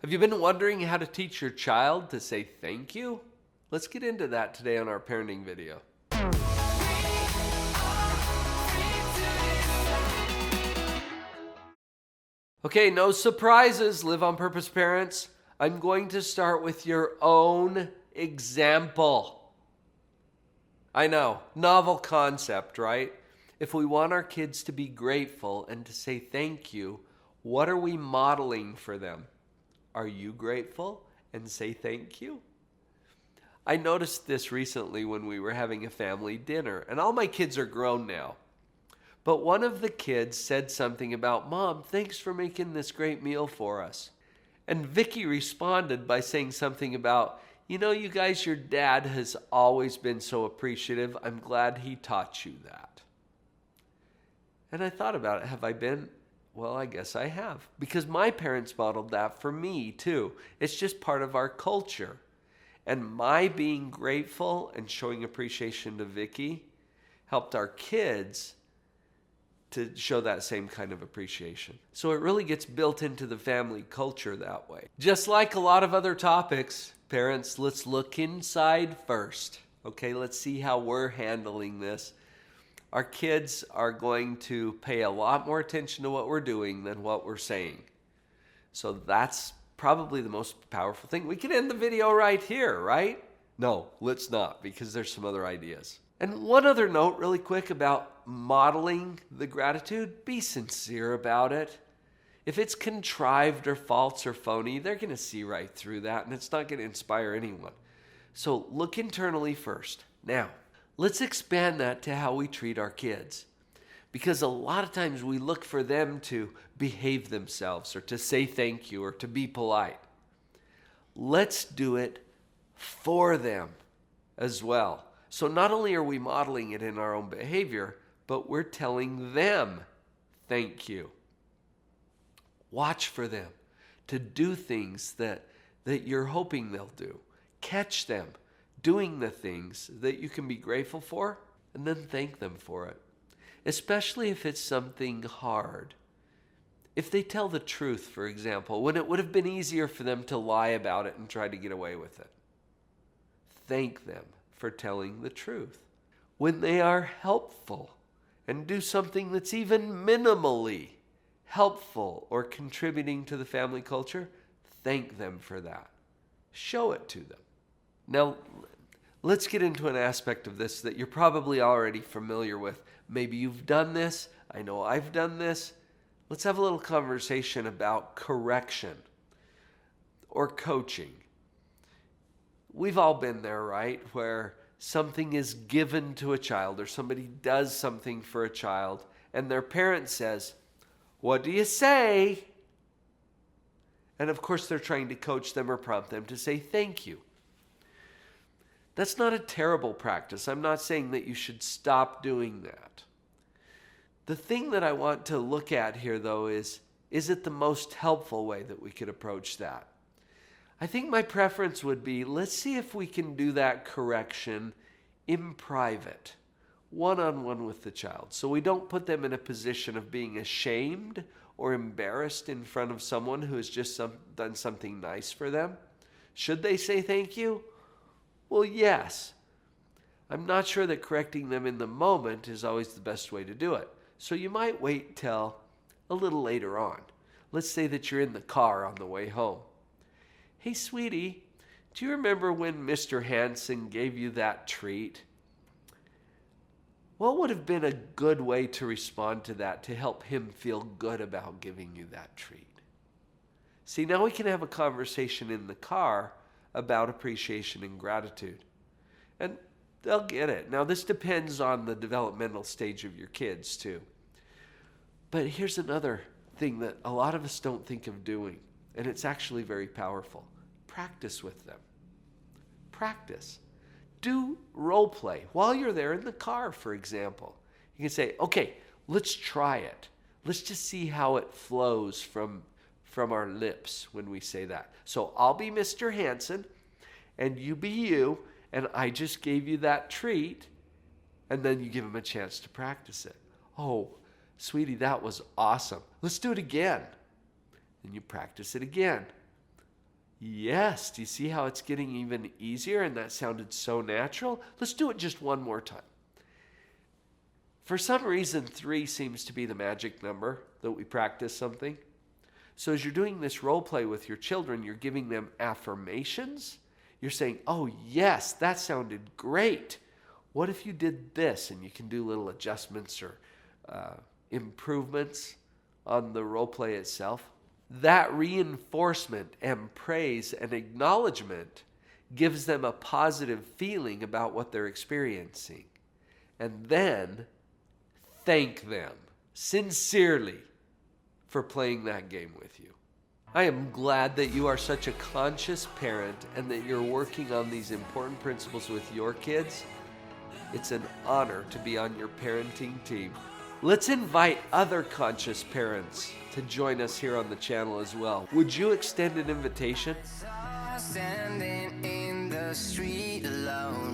Have you been wondering how to teach your child to say thank you? Let's get into that today on our parenting video. Okay, no surprises, Live on Purpose parents. I'm going to start with your own example. I know, novel concept, right? If we want our kids to be grateful and to say thank you, what are we modeling for them? Are you grateful and say thank you? I noticed this recently when we were having a family dinner, and all my kids are grown now. But one of the kids said something about, "Mom, thanks for making this great meal for us." And Vicky responded by saying something about, "You guys, your dad has always been so appreciative. I'm glad he taught you that." And I thought about it. Have I been? Well, I guess I have. Because my parents modeled that for me too. It's just part of our culture. And my being grateful and showing appreciation to Vicky helped our kids to show that same kind of appreciation. So it really gets built into the family culture that way. Just like a lot of other topics, parents, let's look inside first. Okay, let's see how we're handling this. Our kids are going to pay a lot more attention to what we're doing than what we're saying. So that's probably the most powerful thing. We can end the video right here, right? No, let's not, because there's some other ideas. And one other note really quick about modeling the gratitude, be sincere about it. If it's contrived or false or phony, they're going to see right through that, and it's not going to inspire anyone. So look internally first. Now, let's expand that to how we treat our kids. Because a lot of times we look for them to behave themselves or to say thank you or to be polite. Let's do it for them as well. So not only are we modeling it in our own behavior, but we're telling them thank you. Watch for them to do things that you're hoping they'll do. Catch them doing the things that you can be grateful for, and then thank them for it. Especially if it's something hard. If they tell the truth, for example, when it would have been easier for them to lie about it and try to get away with it. Thank them for telling the truth. When they are helpful and do something that's even minimally helpful or contributing to the family culture, thank them for that. Show it to them. Now, let's get into an aspect of this that you're probably already familiar with. Maybe you've done this. I know I've done this. Let's have a little conversation about correction or coaching. We've all been there, right? Where something is given to a child or somebody does something for a child and their parent says, "What do you say?" And of course they're trying to coach them or prompt them to say thank you. That's not a terrible practice. I'm not saying that you should stop doing that. The thing that I want to look at here, though, is it the most helpful way that we could approach that? I think my preference would be, let's see if we can do that correction in private, one-on-one with the child. So we don't put them in a position of being ashamed or embarrassed in front of someone who has just done something nice for them. Should they say thank you? Well, yes. I'm not sure that correcting them in the moment is always the best way to do it. So you might wait till a little later on. Let's say that you're in the car on the way home. "Hey, sweetie, do you remember when Mr. Hanson gave you that treat? What would have been a good way to respond to that to help him feel good about giving you that treat?" See, now we can have a conversation in the car about appreciation and gratitude. And they'll get it. Now, this depends on the developmental stage of your kids, too. But here's another thing that a lot of us don't think of doing, and it's actually very powerful. Practice with them. Practice. Do role play while you're there in the car, for example. You can say, "Okay, let's try it. Let's just see how it flows from our lips when we say that. So I'll be Mr. Hanson, and you be you, and I just gave you that treat," and then you give him a chance to practice it. "Oh, sweetie, that was awesome. Let's do it again." And you practice it again. Yes, do you see how it's getting even easier and that sounded so natural? Let's do it just one more time. For some reason, 3 seems to be the magic number that we practice something. So as you're doing this role play with your children, you're giving them affirmations. You're saying, oh yes, that sounded great. What if you did this? And you can do little adjustments or improvements on the role play itself. That reinforcement and praise and acknowledgement gives them a positive feeling about what they're experiencing. And then thank them sincerely for playing that game with you. I am glad that you are such a conscious parent and that you're working on these important principles with your kids. It's an honor to be on your parenting team. Let's invite other conscious parents to join us here on the channel as well. Would you extend an invitation? Standing in the street alone.